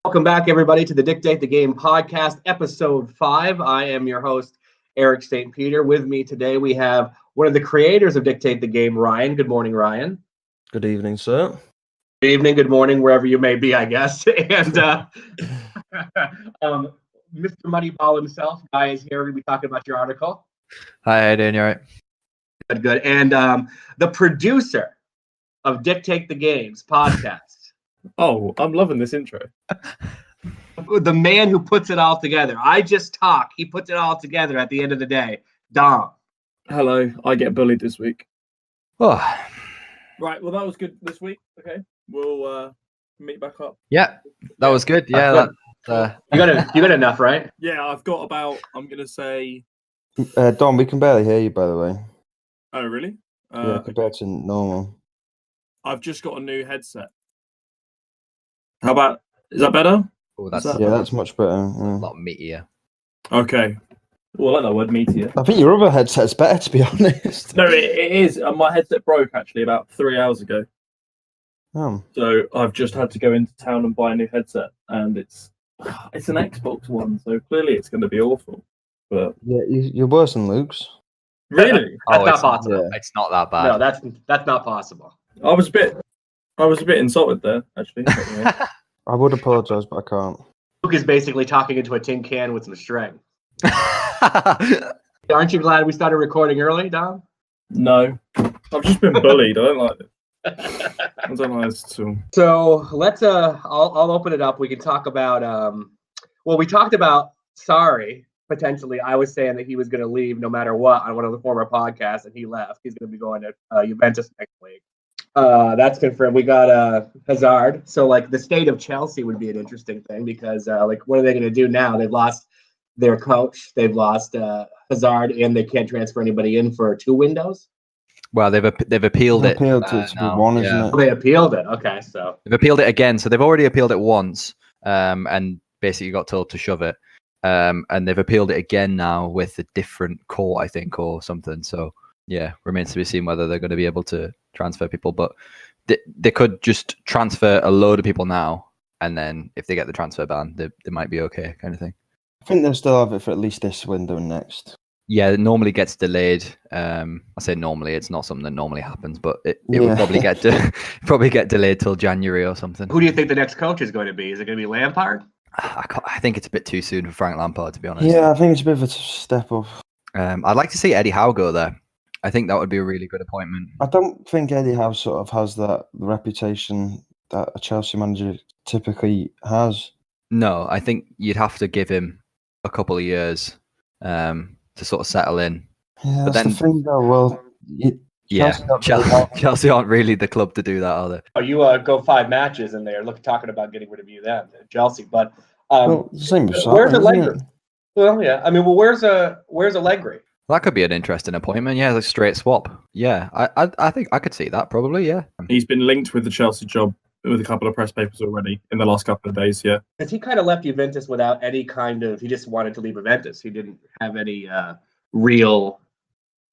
Welcome back, everybody, to the Dictate the Game podcast, episode 5. I am your host, Eric St. Peter. With me today, we have one of the creators of Dictate the Game, Ryan. Good morning, Ryan. Good evening, sir. Good evening, good morning, wherever you may be, I guess. And Mr. Moneyball himself, Guy, is here. We're going to be talking about your article. Hi, how you doing? You all right? Good. And the producer of Dictate the Games podcast. Oh, I'm loving this intro. The man who puts it all together. I just talk. He puts it all together at the end of the day. Dom. Hello, I get bullied this week. Oh, Right, well, that was good this week. Okay, we'll meet back up. yeah, that was good. Yeah, You got enough, right? Yeah, I've got about, I'm going to say... Dom, we can barely hear you, by the way. Oh, really? Yeah, compared to normal. I've just got a new headset. How about, is that better? oh, that's that- Yeah, that's much better. a Yeah. lot meatier. Okay. Well, I like that word, meatier. I think your other headset's better, to be honest. No, it is. My headset broke, actually, about 3 hours ago. So I've just had to go into town and buy a new headset, and it's an Xbox One, so clearly it's going to be awful. But Yeah, you're worse than Luke's. really, That's not it's possible. Yeah. It's not that bad. No, that's not possible. I was a bit insulted there, actually. But, yeah. I would apologise, but I can't. Luke is basically talking into a tin can with some string. Aren't you glad we started recording early, Dom? No, I've just been bullied. I don't like it. I don't like this at all. So let's I'll open it up. We can talk about we talked about Sarri potentially. I was saying that he was going to leave no matter what on one of the former podcasts, and he left. He's going to be going to Juventus next week. That's confirmed. We got Hazard. So like the state of Chelsea would be an interesting thing because what are they going to do now? They've lost their coach. They've lost Hazard, and they can't transfer anybody in for 2 windows. Well, they've appealed it. Appealed to be now, one, yeah. isn't it? Oh, they appealed it. Okay, so They've appealed it again. So they've already appealed it once, and basically got told to shove it. And they've appealed it again now with a different court, I think, or something. So yeah, remains to be seen whether they're going to be able to transfer people. But they could just transfer a load of people now, and then if they get the transfer ban, they might be okay, kind of thing. I think they'll still have it for at least this window and next. Yeah, it normally gets delayed. I say normally; it's not something that normally happens, but it will probably get delayed till January or something. who do you think the next coach is going to be? Is it going to be Lampard? I think it's a bit too soon for Frank Lampard, to be honest. Yeah, I think it's a bit of a step up. I'd like to see Eddie Howe go there. I think that would be a really good appointment. I don't think Eddie Howe sort of has that reputation that a Chelsea manager typically has. No, I think you'd have to give him a couple of years to sort of settle in. Yeah, But that's then- the thing, though. Well, Yeah, Chelsea don't Chelsea aren't really the club to do that, are they? Oh, you go 5 matches and they're talking about getting rid of you then, Chelsea. But well, the same with where's Sarri, isn't Allegri? it? Well, yeah. I mean, where's Allegri? That could be an interesting appointment. Yeah, like straight swap. Yeah, I think I could see that probably. Yeah. He's been linked with the Chelsea job with a couple of press papers already in the last couple of days. Yeah, Because he kind of left Juventus without any kind of. He just wanted to leave Juventus. He didn't have any real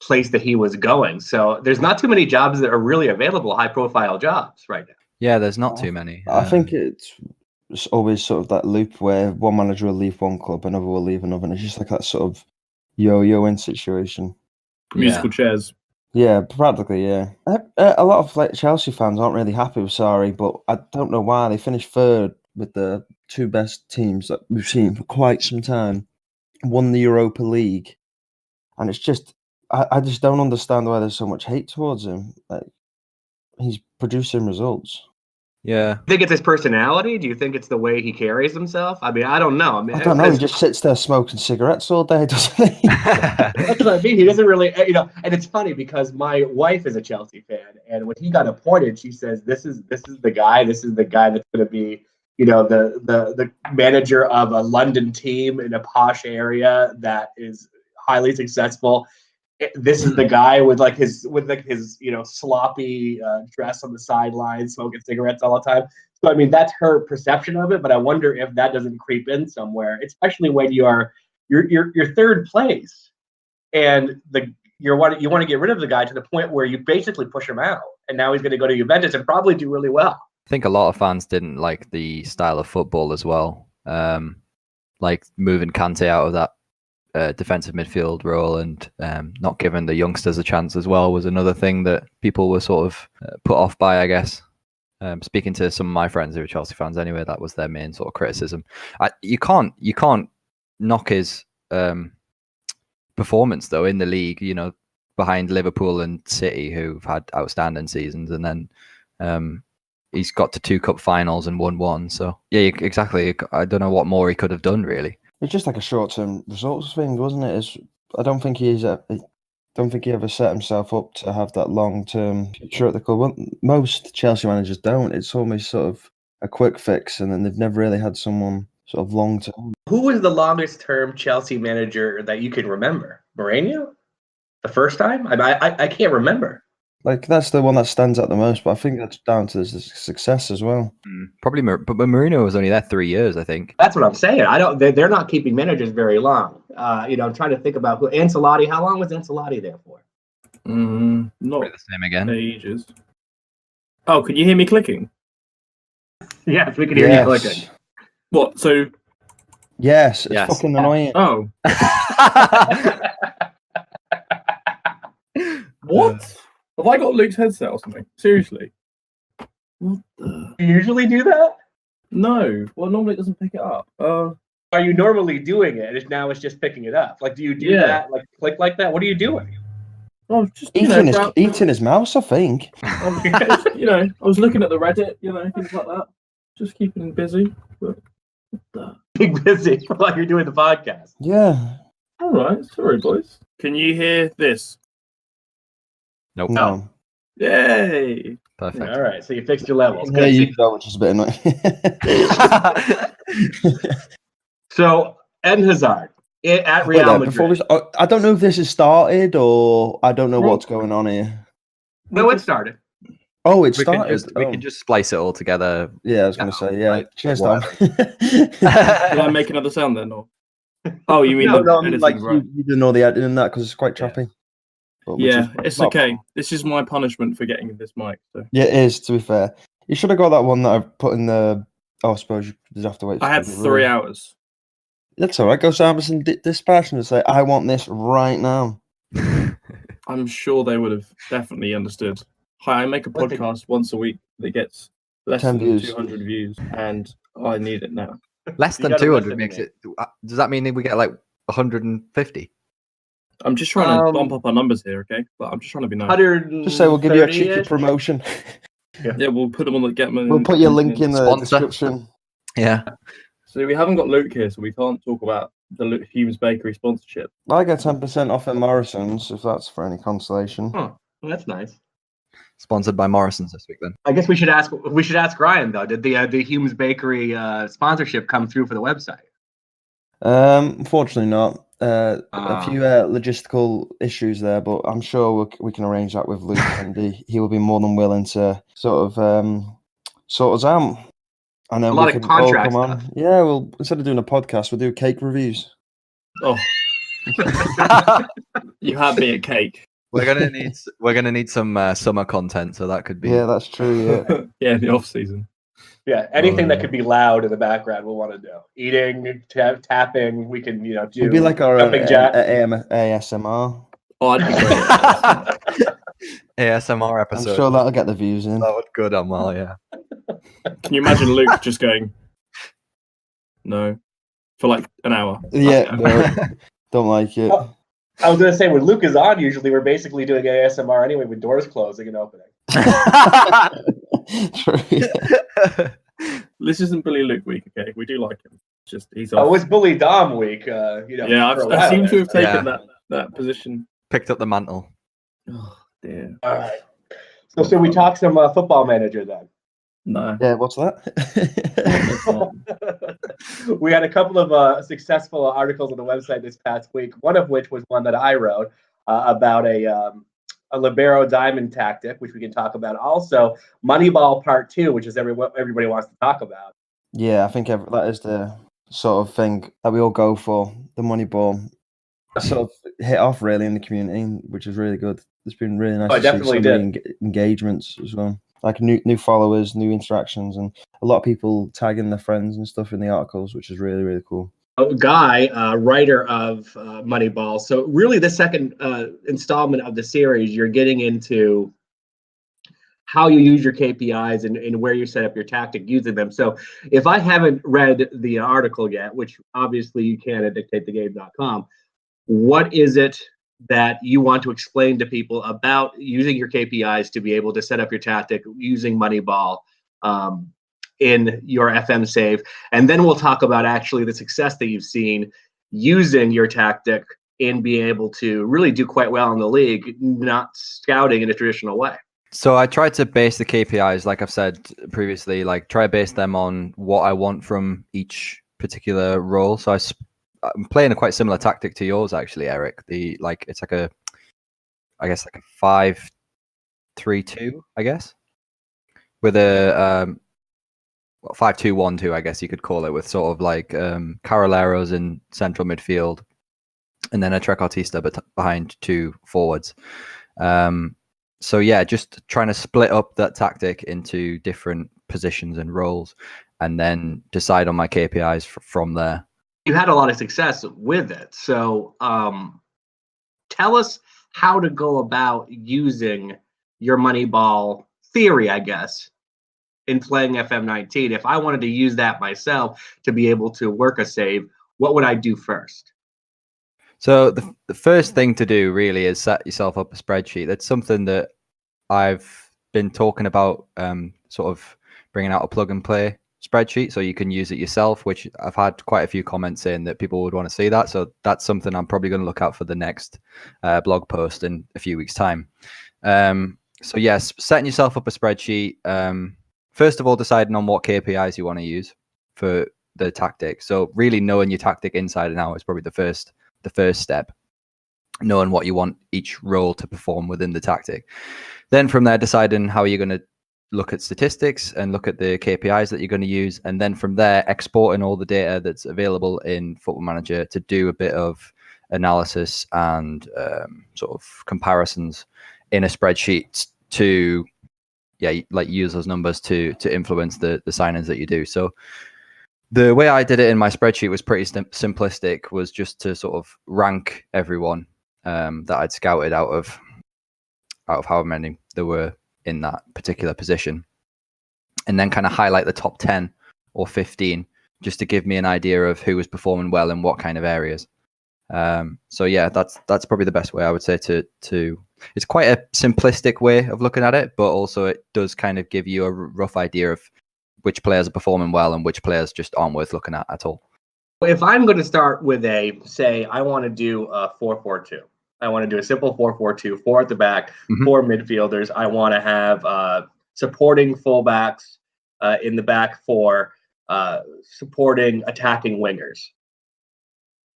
place that he was going. So there's not too many jobs that are really available, high-profile jobs right now. Yeah, there's not too many. I think it's always sort of that loop where one manager will leave one club, another will leave another, and it's just like that sort of yo-yoing situation. musical chairs. Yeah, practically, yeah. A lot of Chelsea fans aren't really happy with Sarri, but I don't know why. They finished 3rd with the 2 best teams that we've seen for quite some time. Won the Europa League, and it's just I just don't understand why there's so much hate towards him. Like, he's producing results. Yeah. Do you think it's his personality? Do you think it's the way he carries himself? I mean, I don't know. I mean, I don't know. He just sits there smoking cigarettes all day, doesn't he? That's what I mean. He doesn't really, and it's funny because my wife is a Chelsea fan, and when he got appointed, she says, "This is the guy. This is the guy that's going to be, the manager of a London team in a posh area that is highly successful. This is the guy with his sloppy dress on the sidelines, smoking cigarettes all the time." So I mean, that's her perception of it. But I wonder if that doesn't creep in somewhere, especially when you're 3rd place, and you want to get rid of the guy to the point where you basically push him out, and now he's going to go to Juventus and probably do really well. I think a lot of fans didn't like the style of football as well. Like moving Kante out of that defensive midfield role and not giving the youngsters a chance as well was another thing that people were sort of put off by, I guess. Speaking to some of my friends who are Chelsea fans anyway, that was their main sort of criticism. You can't knock his performance though in the league, you know, behind Liverpool and City, who've had outstanding seasons, and then he's got to 2 cup finals and won 1. So yeah, exactly. I don't know what more he could have done really. It's just like a short-term results thing, wasn't it? I don't think he ever set himself up to have that long-term future at the club. Most Chelsea managers don't. It's almost sort of a quick fix, and then they've never really had someone sort of long-term. Who was the longest-term Chelsea manager that you can remember? Mourinho? The first time? I can't remember. Like, that's the one that stands out the most, but I think that's down to the success as well. Probably, but Mourinho was only there 3 years, I think. That's what I'm saying. They're not keeping managers very long. I'm trying to think about who. Ancelotti. How long was Ancelotti there for? Not the same again. Ages. Oh, can you hear me clicking? Yes, we can hear you clicking. What? So? Yes, it's fucking annoying. Oh. What? Have I got Luke's headset or something? Seriously? What the? You usually do that? No. Well, normally it doesn't pick it up. Are you normally doing it? Now it's just picking it up. Like, do you do that? Like, click like that? What are you doing? Oh, just eating his mouse, I think. I was looking at the Reddit, things like that. Just keeping him busy. But being busy while you're doing the podcast. Yeah. All right. Sorry, boys. Can you hear this? Nope. No. Yay. Perfect. All right. So you fixed your levels. Yeah, you know, which is a bit annoying. So, Eden Hazard at Real Madrid. I don't know if this has started or I don't know what's going on here. No, it started. Oh, it started. We can just splice it all together. Yeah, I was going to say, yeah. Like, cheers, Tom. Did I make another sound then? Or? Oh, you mean no, editing, like right? you didn't know the editing in that because it's quite choppy. Yeah, it's okay. This is my punishment for getting this mic. So. Yeah, it is, to be fair. You should have got that one that I've put in the... Oh, I suppose you just have to wait. I had 3 hours. That's all right. Go to Amazon Dispatch and say, I want this right now. I'm sure they would have definitely understood. Hi, I make a podcast once a week that gets less than 200 views, and I need it now. Less than 200 makes it... Does that mean we get like 150? I'm just trying to bump up our numbers here, okay? But I'm just trying to be nice. Just say we'll give you a cheeky promotion. Yeah, we'll put them on the We'll put your link in the description. Yeah. So we haven't got Luke here, so we can't talk about the Luke Humes Bakery sponsorship. I get 10% off at Morrison's, if that's for any consolation. Well, that's nice. Sponsored by Morrison's this week, then. I guess we should ask Ryan though. Did the Humes Bakery sponsorship come through for the website? Unfortunately not. A few logistical issues there, but I'm sure we can arrange that with Luke, and he will be more than willing to sort us out. And then a lot of contract stuff. Yeah, well, instead of doing a podcast, we'll do cake reviews. Oh, you had me at cake. We're gonna need some summer content, so that could be. Yeah, that's true. Yeah, yeah, the off season. Yeah, anything that could be loud in the background, we'll want to do. Eating, tapping, we can, do. It'd be like our ASMR. Oh, I'd be great. ASMR episode. I'm sure that'll get the views in. That would good on well, yeah. Can you imagine Luke just going, no, for like an hour? Yeah, no, don't like it. Oh, I was going to say, when Luke is on, usually we're basically doing ASMR anyway with doors closing and opening. True. This isn't Bully Luke week, okay? We do like him. Just he's off. Oh, it's Bully Dom week. Yeah, I seem to have taken that position. Picked up the mantle. Oh dear. All right. So should we talk some Football Manager then? No. Yeah, what's that? We had a couple of successful articles on the website this past week. One of which was one that I wrote about a Libero diamond tactic, which we can talk about. Also, Moneyball Part 2, which is what everybody wants to talk about. Yeah, I think that is the sort of thing that we all go for. The Moneyball sort of hit off really in the community, which is really good. It's been really nice to see so many engagements as well. like new followers, new interactions, and a lot of people tagging their friends and stuff in the articles, which is really, really cool. Guy, writer of Moneyball. So really the second installment of the series, you're getting into how you use your KPIs and where you set up your tactic using them. So if I haven't read the article yet, which obviously you can at dictatethegame.com, what is it that you want to explain to people about using your KPIs to be able to set up your tactic using Moneyball in your FM save? And then we'll talk about actually the success that you've seen using your tactic in being able to really do quite well in the league, not scouting in a traditional way. So I tried to base the KPIs, like I've said previously, like try to base them on what I want from each particular role. So I'm playing a quite similar tactic to yours, actually, Eric. It's like a 5-3-2, I guess, with a 5-2-1-2, I guess you could call it, with sort of like Carroleros in central midfield, and then a trequartista behind two forwards. So yeah, just trying to split up that tactic into different positions and roles, and then decide on my KPIs from there. You had a lot of success with it. So tell us how to go about using your Moneyball theory, I guess, in playing FM19. If I wanted to use that myself to be able to work a save, what would I do first? So the first thing to do really is set yourself up a spreadsheet. That's something that I've been talking about, sort of bringing out a plug and play spreadsheet so you can use it yourself, which I've had quite a few comments saying that people would want to see that. So that's something I'm probably going to look out for the next blog post in a few weeks' time. So yes, setting yourself up a spreadsheet. First of all, deciding on what KPIs you want to use for the tactic. So really knowing your tactic inside and out is probably the first step. Knowing what you want each role to perform within the tactic. Then from there, deciding how you're going to look at statistics and look at the KPIs that you're going to use. And then from there, exporting all the data that's available in Football Manager to do a bit of analysis and sort of comparisons in a spreadsheet to, use those numbers to influence the signings that you do. So the way I did it in my spreadsheet was pretty simplistic, was just to sort of rank everyone that I'd scouted out of however many there were in that particular position, and then kind of highlight the top 10 or 15 just to give me an idea of who was performing well in what kind of areas. So yeah, that's probably the best way I would say to it's quite a simplistic way of looking at it, but also it does kind of give you a rough idea of which players are performing well and which players just aren't worth looking at all. If I'm going to start with I want to do a 4-4-2. I want to do a simple 4-4-2, 4 at the back, 4 midfielders. I want to have supporting fullbacks in the back 4, supporting attacking wingers,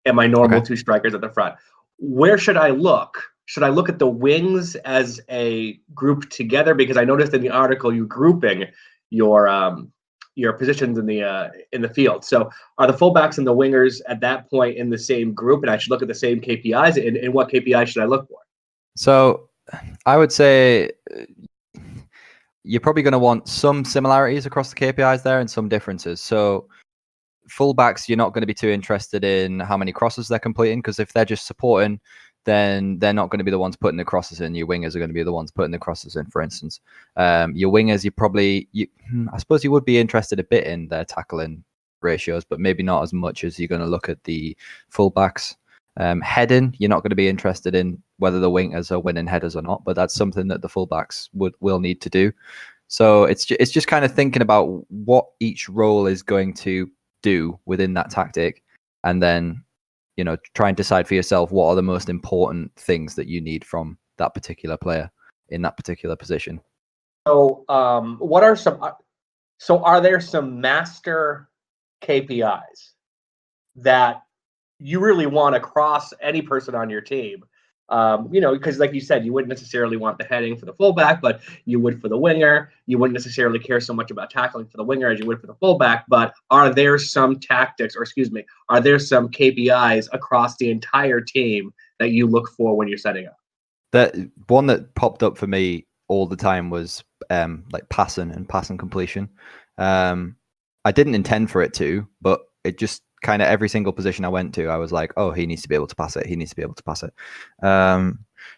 and my normal 2 strikers at the front. Where should I look? Should I look at the wings as a group together? Because I noticed in the article you grouping your positions in the field. So are the fullbacks and the wingers at that point in the same group, and I should look at the same KPIs? And what KPIs should I look for? So I would say you're probably going to want some similarities across the KPIs there and some differences. So fullbacks, you're not going to be too interested in how many crosses they're completing, because if they're just supporting, then they're not going to be the ones putting the crosses in. Your wingers are going to be the ones putting the crosses in, for instance. Your wingers, I suppose you would be interested a bit in their tackling ratios, but maybe not as much as you're going to look at the fullbacks. Heading, you're not going to be interested in whether the wingers are winning headers or not, but that's something that the fullbacks will need to do. So it's just kind of thinking about what each role is going to do within that tactic, and then try and decide for yourself what are the most important things that you need from that particular player in that particular position. So are there some master KPIs that you really want across any person on your team? Because like you said, you wouldn't necessarily want the heading for the fullback, but you would for the winger. You wouldn't necessarily care so much about tackling for the winger as you would for the fullback. But are there some are there some KPIs across the entire team that you look for when you're setting up? That one that popped up for me all the time was like passing and passing completion. I didn't intend for it to, but it just kind of every single position I went to, I was like, oh, he needs to be able to pass it. He needs to be able to pass it.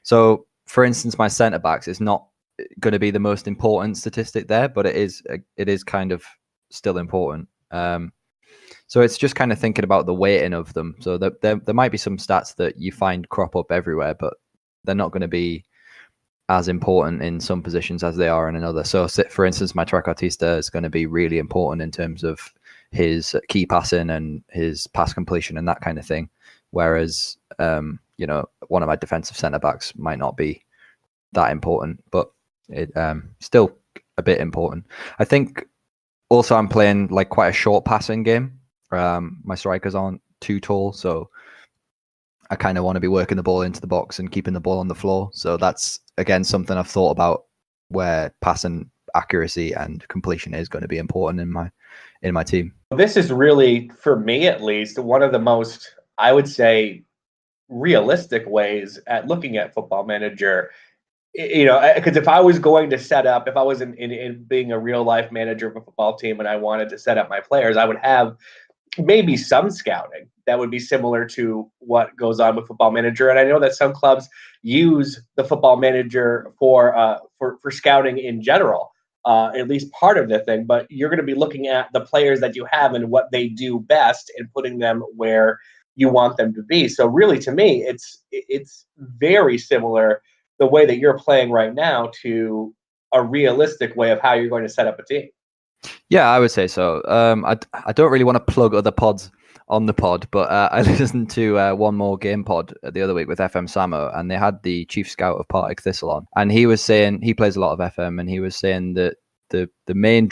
So, for instance, my centre backs is not going to be the most important statistic there, but it is kind of still important. So it's just kind of thinking about the weighting of them. So there might be some stats that you find crop up everywhere, but they're not going to be as important in some positions as they are in another. So, for instance, my trequartista is going to be really important in terms of his key passing and his pass completion and that kind of thing. Whereas, one of my defensive centre backs might not be that important, but it still a bit important. I think also I'm playing like quite a short passing game. My strikers aren't too tall, so I kind of want to be working the ball into the box and keeping the ball on the floor. So that's, again, something I've thought about, where passing accuracy and completion is going to be important in my team. This is really, for me at least, one of the most, I would say, realistic ways at looking at Football Manager. Because if I was going to set up, if I was in being a real life manager of a football team and I wanted to set up my players, I would have maybe some scouting that would be similar to what goes on with Football Manager. And I know that some clubs use the Football Manager for scouting in general, at least part of the thing. But you're going to be looking at the players that you have and what they do best and putting them where you want them to be. So really, to me, it's very similar, the way that you're playing right now, to a realistic way of how you're going to set up a team. Yeah, I would say so. I don't really want to plug other pods on the pod, but I listened to One More Game pod the other week with FM Samo, and they had the chief scout of Partick Thistle on, and he was saying, he plays a lot of FM, and he was saying that the main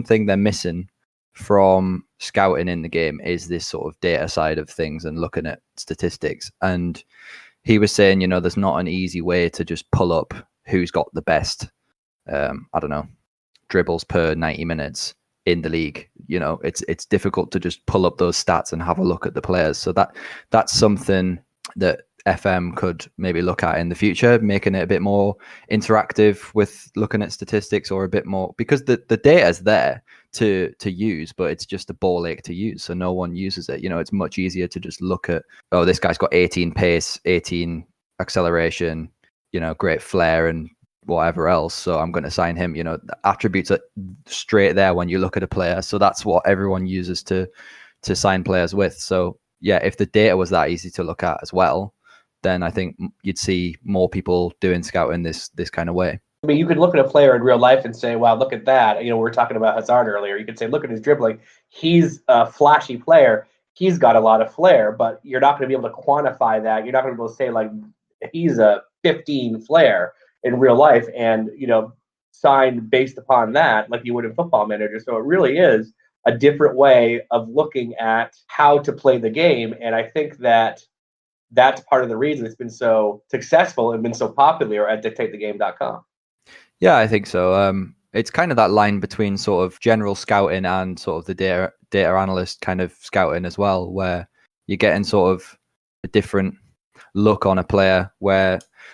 thing they're missing from scouting in the game is this sort of data side of things and looking at statistics. And he was saying, there's not an easy way to just pull up who's got the best, dribbles per 90 minutes in the league. It's difficult to just pull up those stats and have a look at the players. So that's something that FM could maybe look at in the future, making it a bit more interactive with looking at statistics, or a bit more, because the data is there to use, but it's just a ball ache to use, so no one uses it. It's much easier to just look at, oh, this guy's got 18 pace, 18 acceleration, great flair and whatever else, so I'm going to sign him. The attributes are straight there when you look at a player, so that's what everyone uses to sign players with. So yeah, if the data was that easy to look at as well, then I think you'd see more people doing scouting this kind of way. I mean, you could look at a player in real life and say, wow, look at that. We were talking about Hazard earlier. You could say, look at his dribbling. He's a flashy player. He's got a lot of flair, but you're not going to be able to quantify that. You're not going to be able to say, like, he's a 15 flair in real life and, sign based upon that like you would in Football Manager. So it really is a different way of looking at how to play the game. And I think that that's part of the reason it's been so successful and been so popular at dictatethegame.com. Yeah, I think so. It's kind of that line between sort of general scouting and sort of the data analyst kind of scouting as well, where you're getting sort of a different look on a player.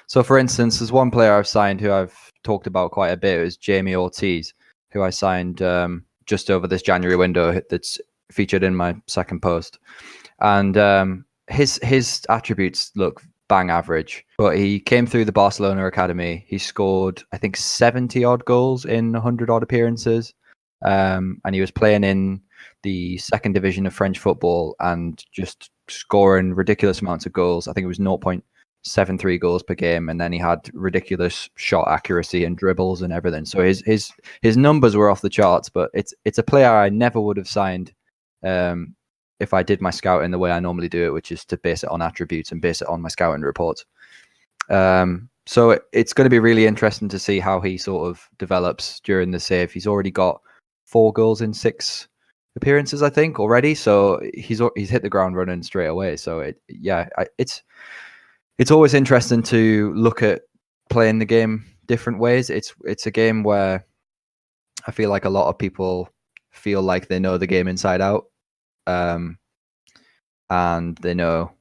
So for instance, there's one player I've signed who I've talked about quite a bit. It was Jamie Ortiz, who I signed just over this January window, that's featured in my second post. And his attributes look bang average, but he came through the Barcelona academy. He scored, I think, 70 odd goals in 100 odd appearances, and he was playing in the second division of French football and just scoring ridiculous amounts of goals. I think it was 0.73 goals per game, and then he had ridiculous shot accuracy and dribbles and everything. So his numbers were off the charts. But it's a player I never would have signed if I did my scouting the way I normally do it, which is to base it on attributes and base it on my scouting reports. So it's going to be really interesting to see how he sort of develops during the save. He's already got 4 goals in 6 appearances, I think, already. So he's hit the ground running straight away. So it's always interesting to look at playing the game different ways. It's a game where I feel like a lot of people feel like they know the game inside out. And they know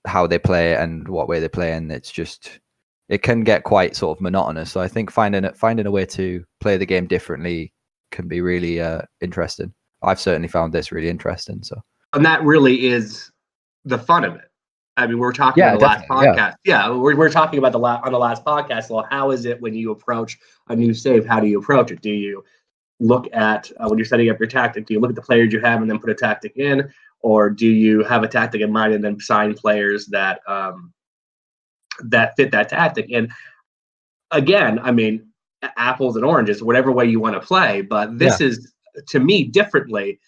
how they play and what way they play, and it's just it can get quite sort of monotonous. So I think finding a way to play the game differently can be really interesting. I've certainly found this really interesting. So, and that really is the fun of it. I mean, we're talking on the last podcast. Yeah, we're talking about on the last podcast. Well, how is it when you approach a new save? How do you approach it? Do you look at when you're setting up your tactic? Do you look at the players you have and then put a tactic in, or do you have a tactic in mind and then sign players that that fit that tactic? And again, I mean, apples and oranges, whatever way you want to play. But this is to me differently.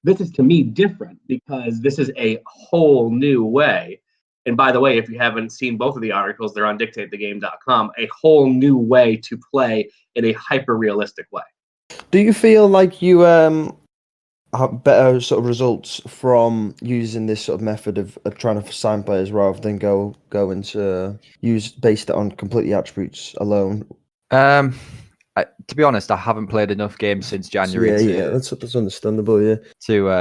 This is to me different because this is a whole new way. And by the way, if you haven't seen both of the articles, they're on dictatethegame.com. A whole new way to play in a hyper-realistic way. Do you feel like you have better sort of results from using this sort of method of trying to sign players rather than go into based on completely attributes alone? To be honest, I haven't played enough games since January. That's understandable. Yeah,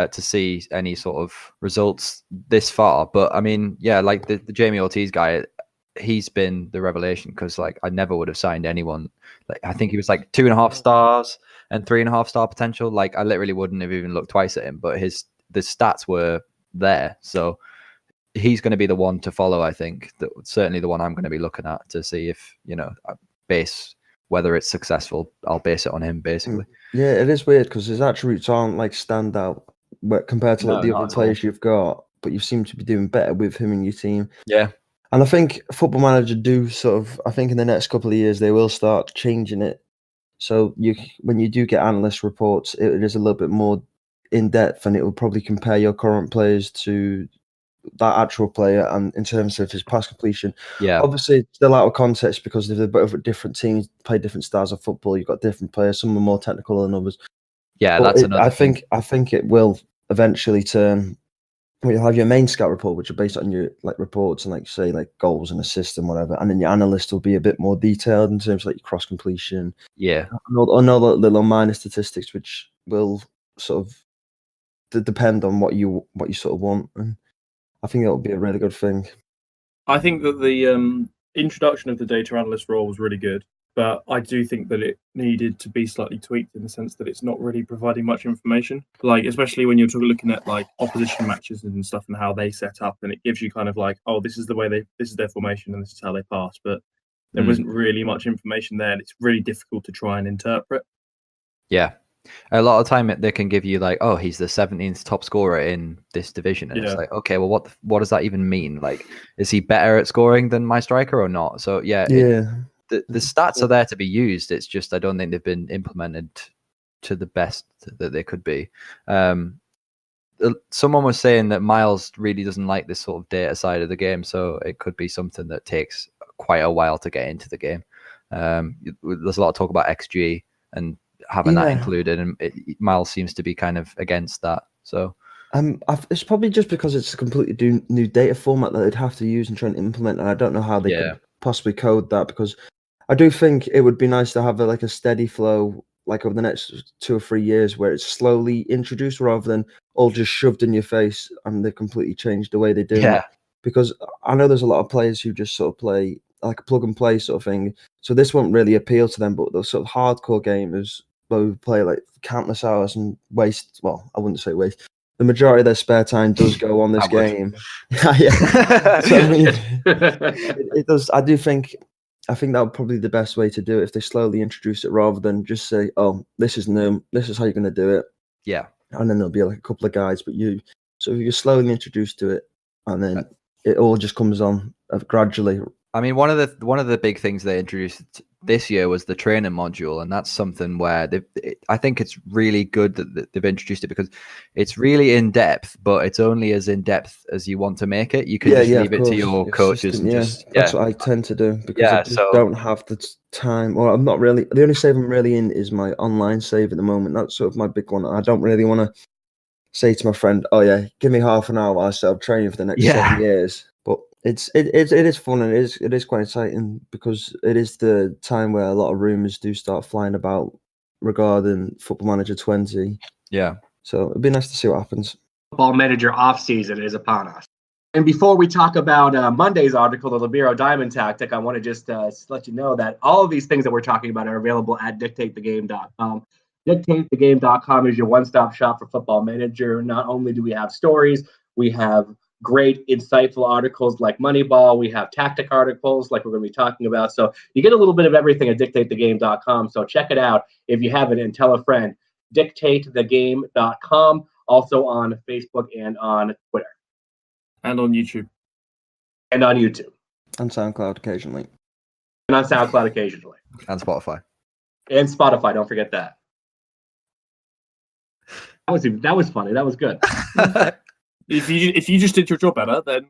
to see any sort of results this far. But I mean, like the Jamie Ortiz guy, he's been the revelation because like I never would have signed anyone. Like I think he was like 2.5 stars and 3.5 star potential. Like I literally wouldn't have even looked twice at him, but the stats were there. So he's going to be the one to follow. I think certainly the one I'm going to be looking at to see if whether it's successful. I'll base it on him basically. Yeah, it is weird because his attributes aren't like standout compared to the other players you've got, but you seem to be doing better with him in your team. Yeah. And I think Football Manager I think in the next couple of years they will start changing it. So when you do get analyst reports, it is a little bit more in depth, and it will probably compare your current players to that actual player, and in terms of his pass completion. Yeah. Obviously, it's still out of context because they're both at different teams, play different styles of football. You've got different players. Some are more technical than others. Yeah, but that's another thing. I think it will eventually turn. You'll have your main scout report, which are based on your like reports and like say like goals and assists and whatever, and then your analyst will be a bit more detailed in terms of like your cross completion. Yeah, and all the little minor statistics, which will sort of depend on what you sort of want. And I think that would be a really good thing. I think that the introduction of the data analyst role was really good, but I do think that it needed to be slightly tweaked in the sense that it's not really providing much information. Like, especially when you're looking at like opposition matches and stuff and how they set up, and it gives you kind of like, oh, this is the way this is their formation and this is how they pass. But there wasn't really much information there, and it's really difficult to try and interpret. Yeah. A lot of time they can give you like, oh, he's the 17th top scorer in this division, and it's like, okay, well, what does that even mean? Like, is he better at scoring than my striker or not? So the stats are there to be used. It's just I don't think they've been implemented to the best that they could be. Someone was saying that Miles really doesn't like this sort of data side of the game, so it could be something that takes quite a while to get into the game. There's a lot of talk about XG and having that included, and Miles seems to be kind of against that. So it's probably just because it's a completely new data format that they'd have to use and try and implement, and I don't know how they could possibly code that, because I do think it would be nice to have a steady flow like over the next 2 or 3 years where it's slowly introduced rather than all just shoved in your face and they completely changed the way they do it. Because I know there's a lot of players who just sort of play like a plug and play sort of thing, so this won't really appeal to them, but the sort of hardcore gamers who play like countless hours and waste, well, I wouldn't say waste, the majority of their spare time does go on this game. So, I mean, it does. I think that would probably be the best way to do it if they slowly introduce it rather than just say, oh, this is new, this is how you're going to do it. Yeah. And then there'll be like a couple of guides, but you're slowly introduced to it, and then it all just comes on gradually. I mean, one of the big things they introduced this year was the training module, and that's something where I think it's really good that they've introduced it because it's really in depth, but it's only as in depth as you want to make it. You can just leave it to your coaches and that's what I tend to do because I just don't have the time, or I'm not really. The only save I'm really in is my online save at the moment. That's sort of my big one. I don't really want to say to my friend, "Oh yeah, give me half an hour while I start training for the next 7 years." But it is fun, and it is quite exciting because it is the time where a lot of rumors do start flying about regarding Football Manager 20. Yeah. So it'd be nice to see what happens. Football Manager off season is upon us. And before we talk about Monday's article, the Libero Diamond Tactic, I want to just let you know that all of these things that we're talking about are available at dictatethegame.com. Dictatethegame.com is your one-stop shop for Football Manager. Not only do we have stories, we have great, insightful articles like Moneyball. We have tactic articles like we're going to be talking about. So you get a little bit of everything at dictatethegame.com. So check it out if you haven't, and tell a friend. Dictatethegame.com, also on Facebook and on Twitter. And on YouTube. And on YouTube. And SoundCloud occasionally. And on SoundCloud occasionally. And Spotify. And Spotify, don't forget that. That was funny. That was good. If you just did your job better, then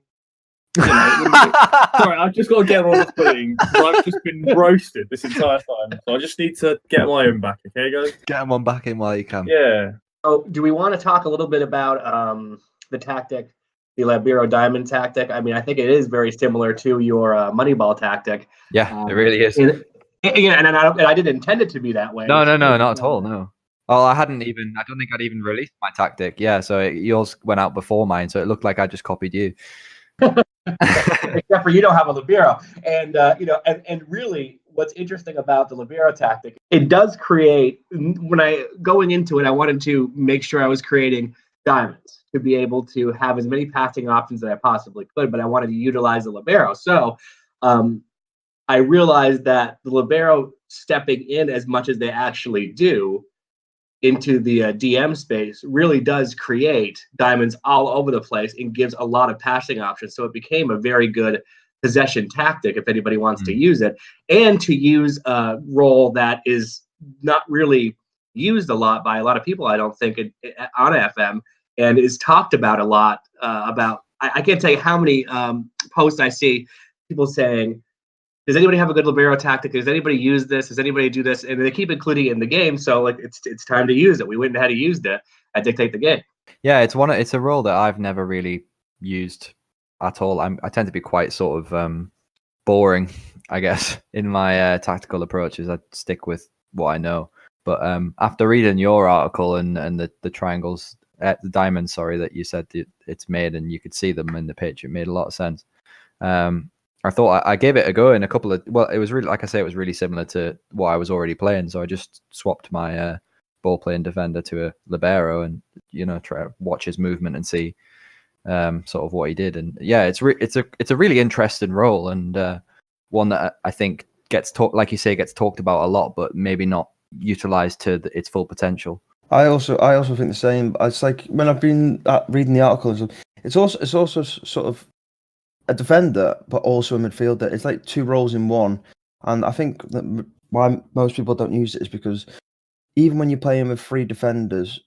sorry, I've just got to get on the thing. I've just been roasted this entire time, so I just need to get my own back. Okay, guys. Get them on back in while you can. Yeah. So, do we want to talk a little bit about the tactic, the Libero Diamond Tactic? I mean, I think it is very similar to your Moneyball tactic. Yeah, it really is. And I didn't intend it to be that way. No, not at all. No. Oh, I don't think I'd even released my tactic. Yeah, so yours went out before mine, so it looked like I just copied you. Except for you don't have a Libero. And and really what's interesting about the Libero tactic, it does create, when going into it, I wanted to make sure I was creating diamonds to be able to have as many passing options as I possibly could, but I wanted to utilize the Libero. So I realized that the Libero stepping in as much as they actually do into the DM space really does create diamonds all over the place and gives a lot of passing options. So it became a very good possession tactic if anybody wants to use it, and to use a role that is not really used a lot by a lot of people, I don't think, on FM, and is talked about a lot. I can't tell you how many posts I see people saying, does anybody have a good Libero tactic? Does anybody use this? Does anybody do this? And they keep including it in the game. So like it's time to use it. We went ahead and used it at Dictate the Game. Yeah, it's a role that I've never really used at all. I tend to be quite sort of boring, I guess, in my tactical approaches. I stick with what I know. But after reading your article and the triangles, the diamonds, sorry, that you said it's made and you could see them in the pitch, it made a lot of sense. I thought I gave it a go in a couple of, well, it was really, like I say, it was really similar to what I was already playing. So I just swapped my ball playing defender to a Libero and, try to watch his movement and see sort of what he did. And yeah, it's a really interesting role, and one that I think gets like you say, gets talked about a lot, but maybe not utilized to its full potential. I also think the same. It's like when I've been reading the articles, it's also sort of a defender, but also a midfielder. It's like two roles in one. And I think that why most people don't use it is because even when you're playing with three defenders,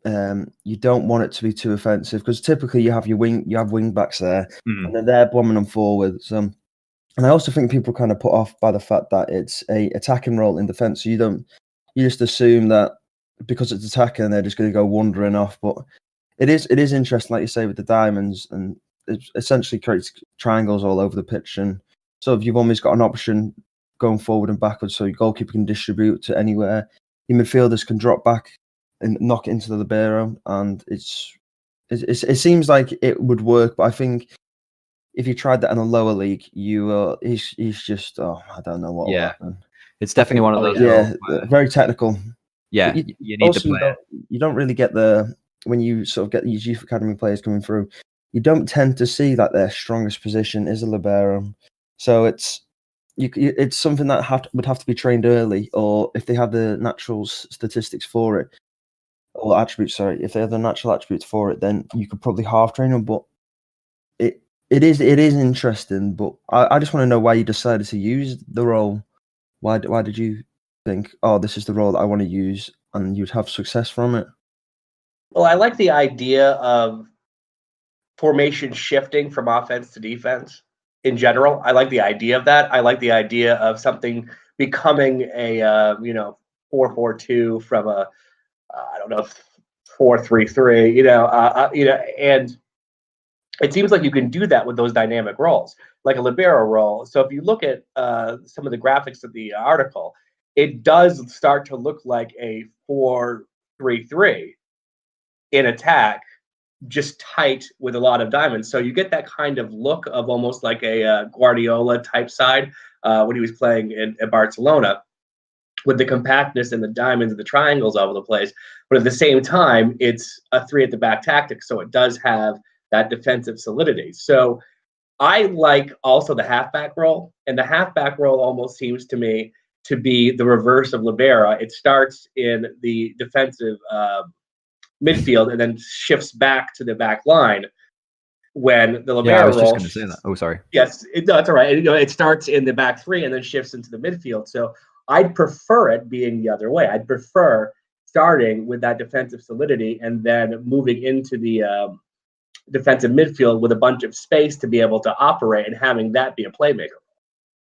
you don't want it to be too offensive, because typically you have wing backs there, and they're bombing them forwards. And I also think people are kind of put off by the fact that it's a attacking role in defence. So you just assume that because it's attacking, they're just going to go wandering off. But it is interesting, like you say, with the diamonds, and it essentially creates triangles all over the pitch. And so if you've almost got an option going forward and backwards, so your goalkeeper can distribute to anywhere, your midfielders can drop back and knock it into the Libero, and it seems like it would work. But I think if you tried that in a lower league, he's just I don't know what will happen. It's definitely one of those. Very technical. Yeah, you need to play. You don't really get when you sort of get these youth academy players coming through, you don't tend to see that their strongest position is a Libero. So it's something that would have to be trained early, or if they have the natural statistics for it, or attributes. Sorry, if they have the natural attributes for it, then you could probably half train them. But it is interesting. But I just want to know why you decided to use the role. Why did you think, this is the role that I want to use, and you'd have success from it? Well, I like the idea of formation shifting from offense to defense in general. I like the idea of that. I like the idea of something becoming a 4-4-2 from a 4-3-3. And it seems like you can do that with those dynamic roles, like a Libero role. So if you look at some of the graphics of the article, it does start to look like a 4-3-3 in attack, just tight with a lot of diamonds. So you get that kind of look of almost like a Guardiola type side when he was playing at Barcelona, with the compactness and the diamonds and the triangles all over the place. But at the same time, it's a 3 at the back tactic. So it does have that defensive solidity. So I like also the halfback role. And the halfback role almost seems to me to be the reverse of Libero. It starts in the defensive midfield and then shifts back to the back line. When the Libero I was just role, going to say that. Oh, sorry. Yes, that's all right. It starts in the back 3 and then shifts into the midfield. So I'd prefer it being the other way. I'd prefer starting with that defensive solidity and then moving into the defensive midfield with a bunch of space to be able to operate and having that be a playmaker.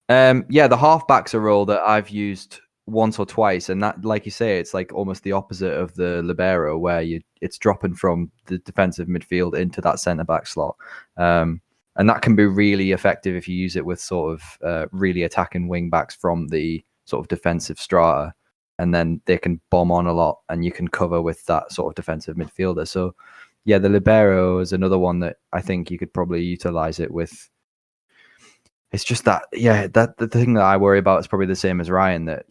The halfback's a role that I've used once or twice, and that, like you say, it's like almost the opposite of the Libero, where it's dropping from the defensive midfield into that centre back slot, and that can be really effective if you use it with sort of really attacking wing backs from the sort of defensive strata, and then they can bomb on a lot, and you can cover with that sort of defensive midfielder. So, yeah, the Libero is another one that I think you could probably utilize it with. It's just that, that the thing that I worry about is probably the same as Ryan, that,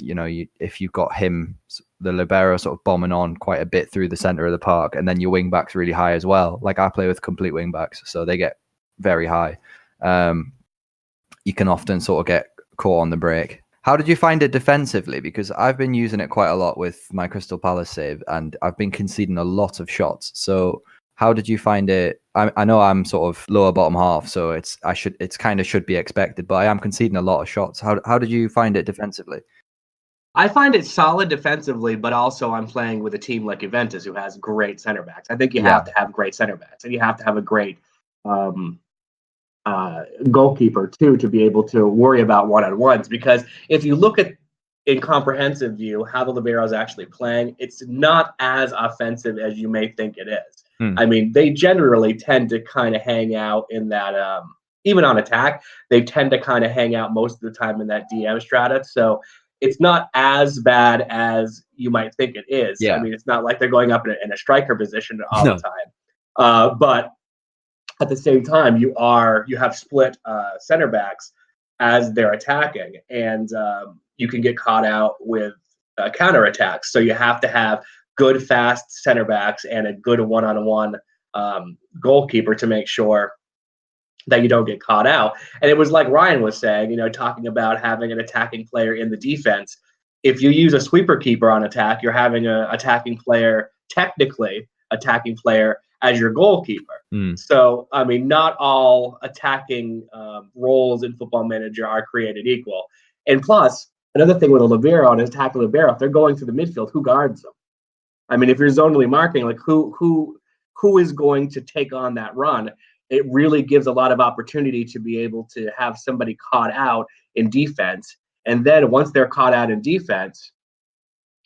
if you've got him, the Libero sort of bombing on quite a bit through the center of the park, and then your wing backs really high as well. Like, I play with complete wing backs, so they get very high. You can often sort of get caught on the break. How did you find it defensively? Because I've been using it quite a lot with my Crystal Palace save, and I've been conceding a lot of shots. So how did you find it? I know I'm sort of lower bottom half, so it's kind of should be expected, but I am conceding a lot of shots. How did you find it defensively? I find it solid defensively, but also I'm playing with a team like Juventus who has great center backs. I think you have to have great center backs, and you have to have a great goalkeeper too to be able to worry about one-on-ones. Because if you look at in comprehensive view how the Libero is actually playing, it's not as offensive as you may think it is. I mean, they generally tend to kind of hang out in that, even on attack, they tend to kind of hang out most of the time in that DM strata. So it's not as bad as you might think it is. Yeah. I mean, it's not like they're going up in a striker position all the time. But at the same time, you have split center backs as they're attacking, and you can get caught out with counterattacks. So you have to have good, fast center backs and a good one-on-one goalkeeper to make sure that you don't get caught out. And it was like Ryan was saying, talking about having an attacking player in the defense. If you use a sweeper keeper on attack, you're having an attacking player as your goalkeeper. So, I mean, not all attacking roles in Football Manager are created equal. And plus, another thing with a Libero and an attacking Libero, if they're going through the midfield, who guards them? I mean, if you're zonally marking, like who is going to take on that run? It really gives a lot of opportunity to be able to have somebody caught out in defense. And then once they're caught out in defense,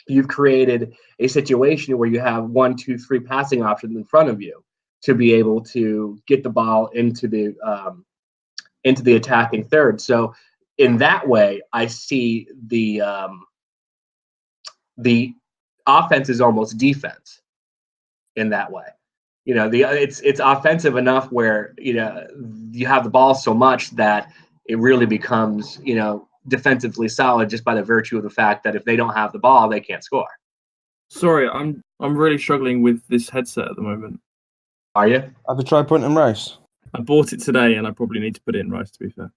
you've created a situation where you have 1, 2, 3 passing options in front of you to be able to get the ball into the attacking third. So in that way, I see the offense is almost defense in that way. It's offensive enough where you have the ball so much that it really becomes defensively solid just by the virtue of the fact that if they don't have the ball, they can't score. Sorry, I'm really struggling with this headset at the moment. Are you? Have you tried putting it in rice? I bought it today, and I probably need to put it in rice, to be fair.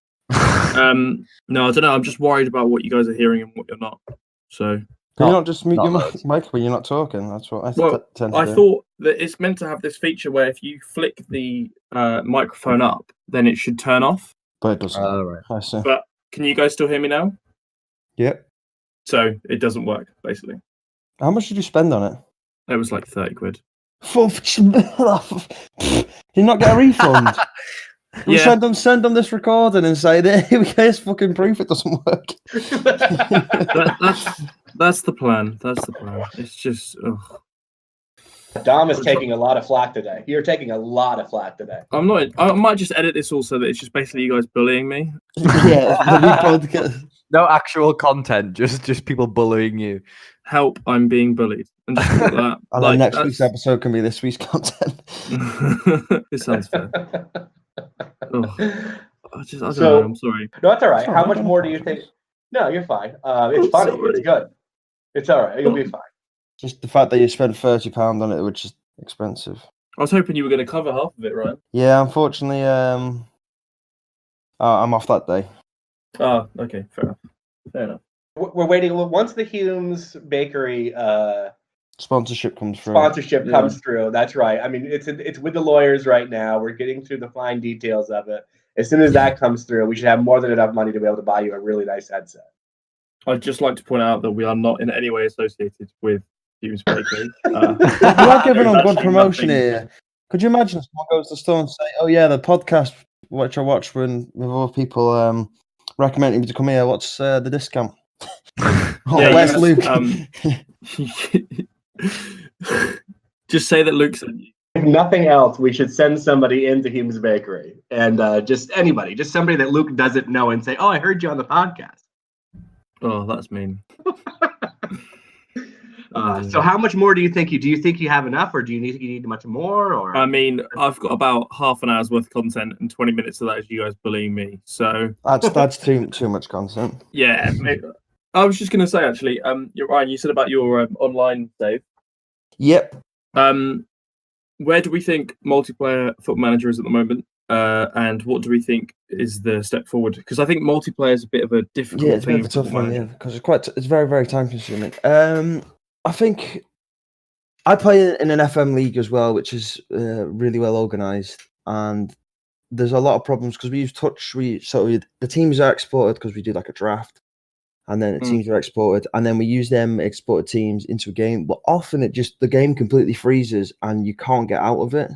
No, I don't know. I'm just worried about what you guys are hearing and what you're not. So Can you not just mute your mic when you're not talking? That's what I tend to do. I thought that it's meant to have this feature where if you flick the microphone up, then it should turn off. But it doesn't. Right. I see. But can you guys still hear me now? Yep. So it doesn't work, basically. How much did you spend on it? It was like 30 quid. Did you not get a refund? Send them this recording and say, here we go, it's fucking proof it doesn't work. That's the plan. That's the plan. It's just... Ugh. Dom is taking a lot of flack today. You're taking a lot of flack today. I'm not. I might just edit this all so that it's just basically you guys bullying me. Yeah, the new podcast. No actual content, just people bullying you. Help! I'm being bullied. And just like that. And like, then next week's episode can be this week's content. This sounds fair. I don't So- know. I'm sorry. No, it's all right. It's all How right, much don't more do you apologize. think? No, you're fine. It's I'm funny. sorry. It's good. It's all right. You'll be fine. Just the fact that you spent £30 on it, which is expensive. I was hoping you were going to cover half of it, Ryan. Yeah, unfortunately, I'm off that day. Oh, okay, fair enough. We're waiting. Once the Hume's Bakery Sponsorship comes through. comes through. That's right. I mean, it's with the lawyers right now. We're getting through the fine details of it. As soon as that comes through, we should have more than enough money to be able to buy you a really nice headset. I'd just like to point out that we are not in any way associated with Hume's Bakery. You are giving them good actually promotion nothing. here. Could you imagine someone goes to the store and say, "Oh yeah, the podcast which I watch with other people recommending me to come here. What's the discount?" Where's Luke? Just say that Luke sent you. If nothing else, we should send somebody into Hume's Bakery, and just anybody, just somebody that Luke doesn't know, and say, "Oh, I heard you on the podcast." Oh, that's mean. So, how much more do you think you have enough, or do you need much more? Or I mean, I've got about half an hour's worth of content, and 20 minutes of that is you guys bullying me. So that's too much content. yeah, I was just going to say actually, Ryan, you said about your online save. Yep. Where do we think multiplayer Football Manager is at the moment? And what do we think is the step forward? Because I think multiplayer is a bit of a difficult Yeah, it's a thing. bit of a tough one, yeah, because it's very, very time consuming. I think I play in an FM league as well, which is really well organised, and there's a lot of problems because we use touch. The teams are exported because we do like a draft, and then the teams are exported, and then we use them exported teams into a game. But often the game completely freezes and you can't get out of it.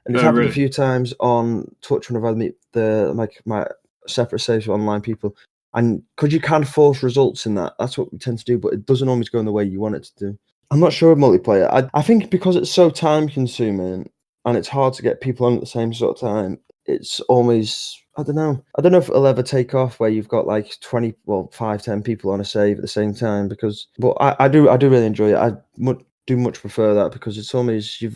And it's happened a few times on touch when I've had my separate saves with online people. And because you can force results in that, that's what we tend to do, but it doesn't always go in the way you want it to do. I'm not sure of multiplayer. I think because it's so time consuming and it's hard to get people on at the same sort of time, it's always, I don't know if it'll ever take off where you've got like 5-10 people on a save at the same time, but I do really enjoy it. I do much prefer that because it's almost, you're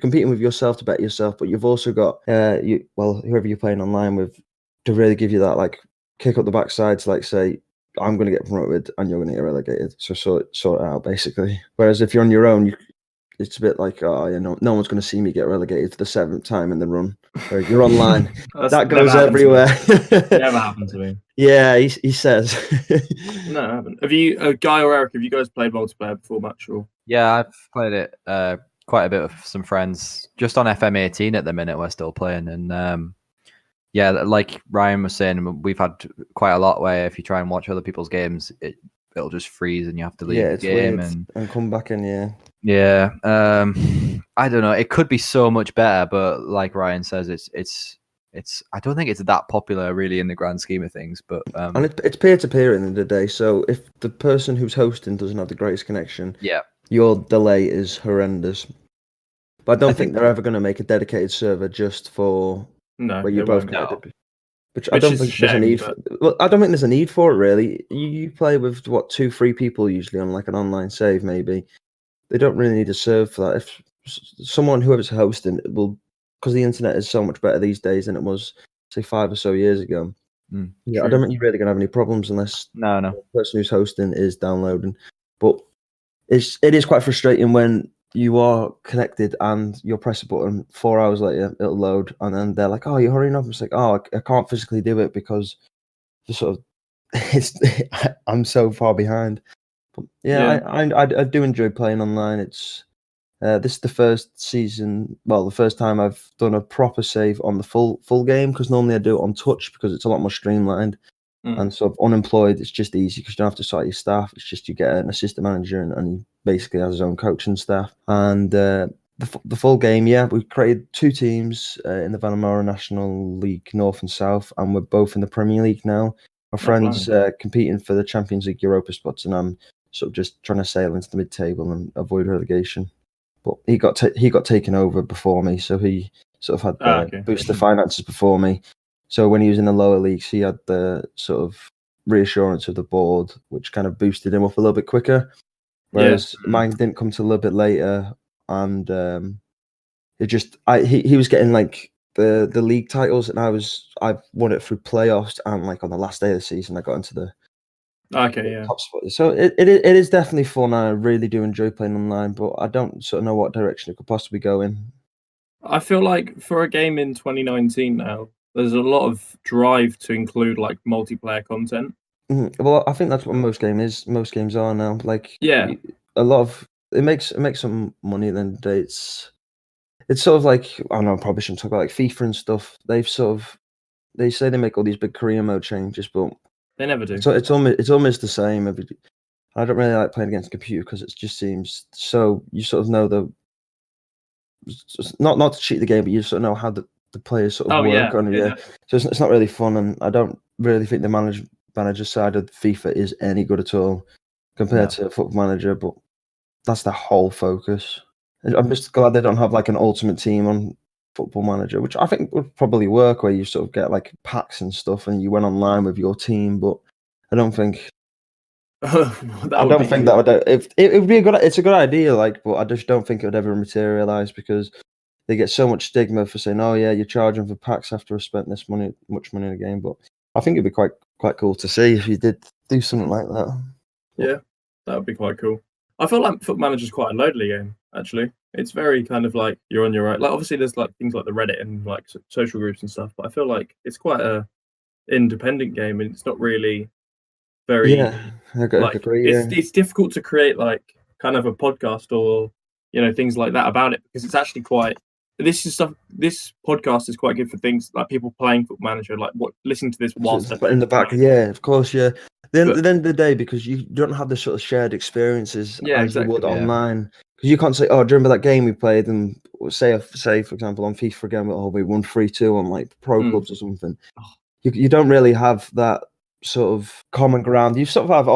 competing with yourself to better yourself, but you've also got whoever you're playing online with to really give you that like kick up the backside to like say, I'm going to get promoted and you're going to get relegated. So sort it out basically. Whereas if you're on your own, it's a bit like, no one's going to see me get relegated for the 7th time in the run. Or you're online. That goes everywhere. Never happened to me. Yeah, he says. No, I haven't. Have you, Guy or Eric, have you guys played multiplayer before much? Or? Yeah, I've played it quite a bit with some friends. Just on FM18 at the minute, we're still playing. And yeah, like Ryan was saying, we've had quite a lot where if you try and watch other people's games, it'll just freeze and you have to leave the game and come back in. Yeah. I don't know. It could be so much better, but like Ryan says, it's I don't think it's that popular really in the grand scheme of things. But and it's peer to peer at the end of the day. So if the person who's hosting doesn't have the greatest connection, your delay is horrendous. But I think they're ever going to make a dedicated server just for where you're both connected. Which I don't think there's a need for. Well, I don't think there's a need for it really. You play with 2-3 people usually on like an online save maybe. They don't really need a serve for that. If someone whoever's hosting it will, because the internet is so much better these days than it was say 5 or so years ago. I don't think you're really gonna have any problems unless the person who's hosting is downloading. But it is quite frustrating when you are connected and you'll press a button 4 hours later it'll load and then they're like, "Oh, you're hurrying up." It's like, "Oh, I can't physically do it because I'm so far behind." But I do enjoy playing online. It's this is the first season, the first time I've done a proper save on the full game, because normally I do it on touch because it's a lot more streamlined. And so unemployed, it's just easy because you don't have to sort your staff. It's just you get an assistant manager and he basically has his own coaching staff. And the full game, we created 2 teams in the Vanamora National League North and South, and we're both in the Premier League now. My friend's competing for the Champions League Europa spots, and I'm sort of just trying to sail into the mid-table and avoid relegation. But he got taken over before me, so he sort of had boost the finances before me. So when he was in the lower leagues, he had the sort of reassurance of the board, which kind of boosted him up a little bit quicker. Whereas mine didn't come till a little bit later, and he was getting like the league titles, and I won it through playoffs, and like on the last day of the season, I got into the top spot. So it is definitely fun. I really do enjoy playing online, but I don't sort of know what direction it could possibly go in. I feel like for a game in 2019 now, there's a lot of drive to include like multiplayer content. Well, I think that's what most games are now. Like, a lot of it makes some money. Then it's sort of like, I don't know, I probably shouldn't talk about like FIFA and stuff. They say they make all these big career mode changes, but they never do. So it's almost the same. I don't really like playing against a computer because it just seems so. You sort of know not to cheat the game, but you sort of know how the players sort of work on it. Yeah. So it's not really fun, and I don't really think the manager side of FIFA is any good at all compared to Football Manager. But that's the whole focus. I'm just glad they don't have like an ultimate team on Football Manager, which I think would probably work, where you sort of get like packs and stuff, and you went online with your team. But I don't think. That would. It would be it's a good idea, like, but I just don't think it would ever materialize because they get so much stigma for saying, "Oh yeah, you're charging for packs after I spent much money in a game." But I think it'd be quite cool to see if you did do something like that. Yeah, that would be quite cool. I feel like Football Manager is quite a lonely game. Actually, it's very kind of like you're on your own. Like obviously, there's like things like the Reddit and like social groups and stuff, but I feel like it's quite a independent game, and it's not really very. I agree. It's difficult to create like kind of a podcast or things like that about it because it's actually quite. This podcast is quite good for things like people playing Football Manager, like listening to this whilst they're in the back. Yeah, of course, yeah. Then at the end of the day, because you don't have the sort of shared experiences as you would online. Because you can't say, "Oh, do you remember that game we played?" And say for example, on FIFA again, we won 3-2 on like pro clubs or something. You don't really have that sort of common ground. You sort of have,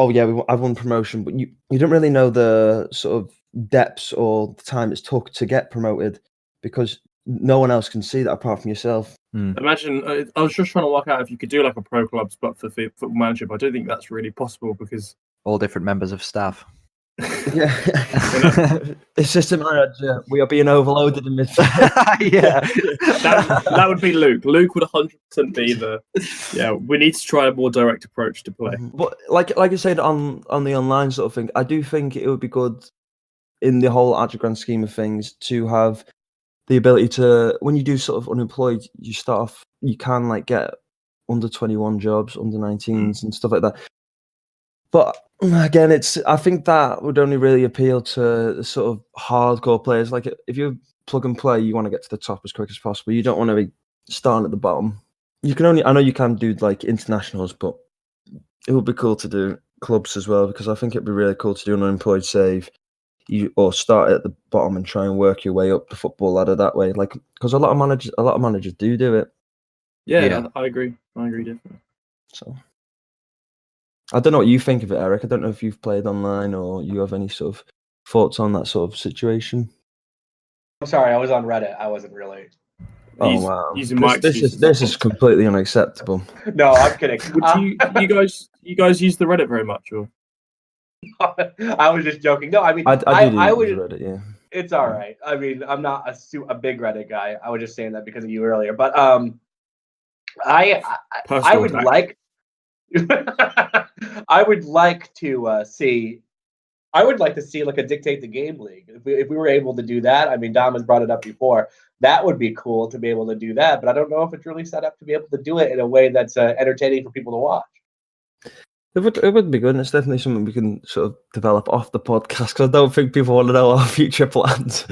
I've won promotion, but you don't really know the sort of depths or the time it's took to get promoted because no one else can see that apart from yourself. Imagine, I was just trying to work out if you could do like a pro clubs but for Football Manager, but I don't think that's really possible because all different members of staff. Yeah, assistant manager. We are being overloaded in midfield. That would be Luke. Luke would 100% be the. Yeah, we need to try a more direct approach to play. But like I said on the online sort of thing, I do think it would be good in the whole actual grand scheme of things to have the ability to, when you do sort of unemployed, you start off, you can like get under 21 jobs, under 19s and stuff like that. But again, I think that would only really appeal to the sort of hardcore players. Like if you plug and play, you want to get to the top as quick as possible. You don't want to be starting at the bottom. I know you can do like internationals, but it would be cool to do clubs as well because I think it'd be really cool to do an unemployed save. Or start at the bottom and try and work your way up the football ladder that way. Like because a lot of managers do it. Yeah. I agree. Definitely. So. I don't know what you think of it, Eric. I don't know if you've played online or you have any sort of thoughts on that sort of situation. I'm sorry, I was on Reddit. I wasn't really. Oh wow! This is completely unacceptable. No, I'm kidding. You guys use the Reddit very much, or? I was just joking. No, I mean, I would. Reddit, yeah. It's all right. I mean, I'm not a big Reddit guy. I was just saying that because of you earlier. But I would like. I would like to see like a dictate the game league. If we were able to do that, I mean, Dom has brought it up before. That would be cool to be able to do that. But I don't know if it's really set up to be able to do it in a way that's entertaining for people to watch. It would be good, and it's definitely something we can sort of develop off the podcast because I don't think people want to know our future plans.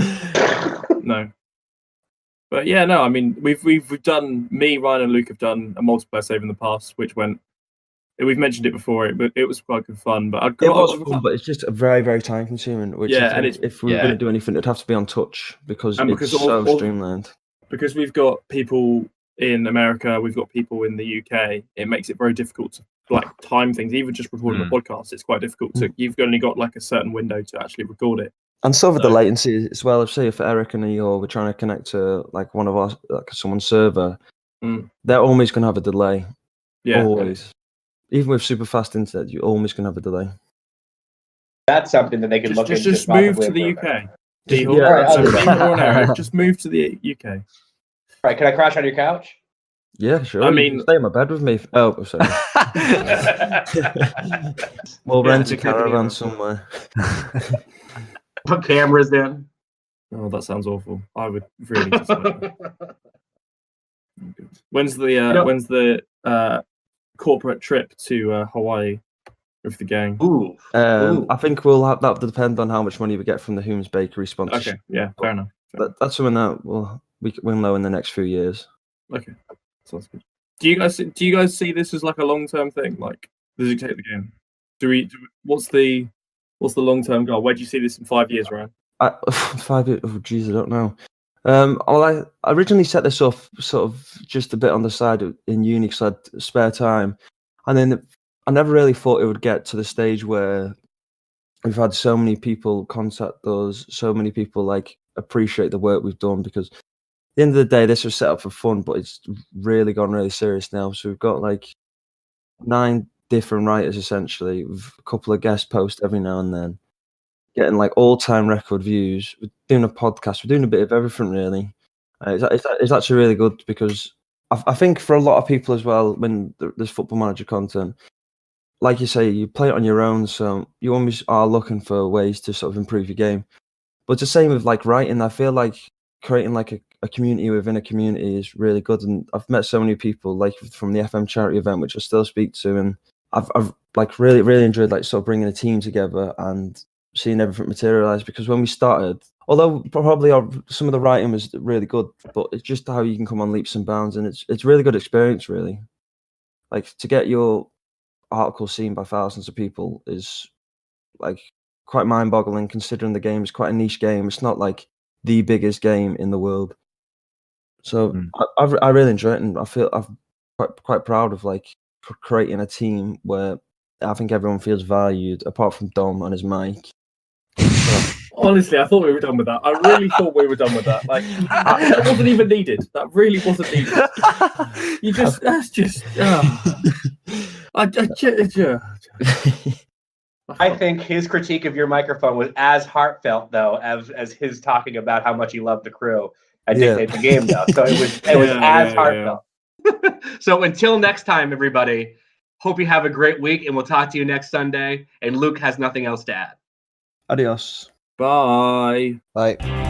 No. But yeah, no, I mean, we've done, me, Ryan and Luke have done a multiplayer save in the past, which we've mentioned it before, but it was quite good fun. But it was fun, but it's just very, very time consuming. Which if we were going to do anything, it'd have to be on touch because it's so streamlined. Because we've got people in America, we've got people in the UK. It makes it very difficult to like time things. Even just recording a podcast, it's quite difficult. So you've only got like a certain window to actually record it. And so for the latency as well. If Eric and Eeyore were trying to connect to like one of our someone's server, they're always going to have a delay. Yeah, always. even with super fast internet, you're always going to have a delay. That's something that they can look into. Just move to the UK. Yeah, all right, Just move to the UK. All right, can I crash on your couch? Yeah, sure. I You mean, can stay in my bed with me. Oh, sorry. We'll rent a caravan somewhere. Put cameras in. Oh, that sounds awful. I would really dislike that. When's the corporate trip to Hawaii with the gang? I think we'll have that depend on how much money we get from the Humes Bakery sponsorship. Okay, yeah, fair enough. That's something that we'll know in the next few years. Okay, sounds good. Do you guys see this as like a long-term thing? Like, does it take the game? What's the long-term goal? Where do you see this in 5 years, Ryan? 5 years? Oh, geez, I don't know. I originally set this up sort of just a bit on the side in uni because I had spare time, and then I never really thought it would get to the stage where we've had so many people contact us, so many people like appreciate the work we've done, because at the end of the day, this was set up for fun, but it's really gone really serious now. So we've got like 9 different writers essentially, with a couple of guest posts every now and then, getting like all-time record views. We're doing a podcast. We're doing a bit of everything really. It's actually really good because I think for a lot of people as well, when there's Football Manager content, like you say, you play it on your own, so you always are looking for ways to sort of improve your game. But it's the same with like writing. I feel like creating like a community within a community is really good, and I've met so many people like from the FM charity event, which I still speak to, and I've like really enjoyed like sort of bringing a team together and seeing everything materialize. Because when we started, although probably some of the writing was really good, but it's just how you can come on leaps and bounds, and it's really good experience really. Like to get your article seen by thousands of people is like quite mind-boggling, considering the game is quite a niche game. It's not like the biggest game in the world. So I really enjoy it, and I feel I'm quite proud of like creating a team where I think everyone feels valued, apart from Dom and his mic. Honestly, I thought we were done with that. I really thought we were done with that. Like, that wasn't even needed. That really wasn't needed. I think his critique of your microphone was as heartfelt, though, as his talking about how much he loved the crew and dictate the game, though. So it was as heartfelt. Yeah. So until next time, everybody, hope you have a great week, and we'll talk to you next Sunday. And Luke has nothing else to add. Adios. Bye. Bye.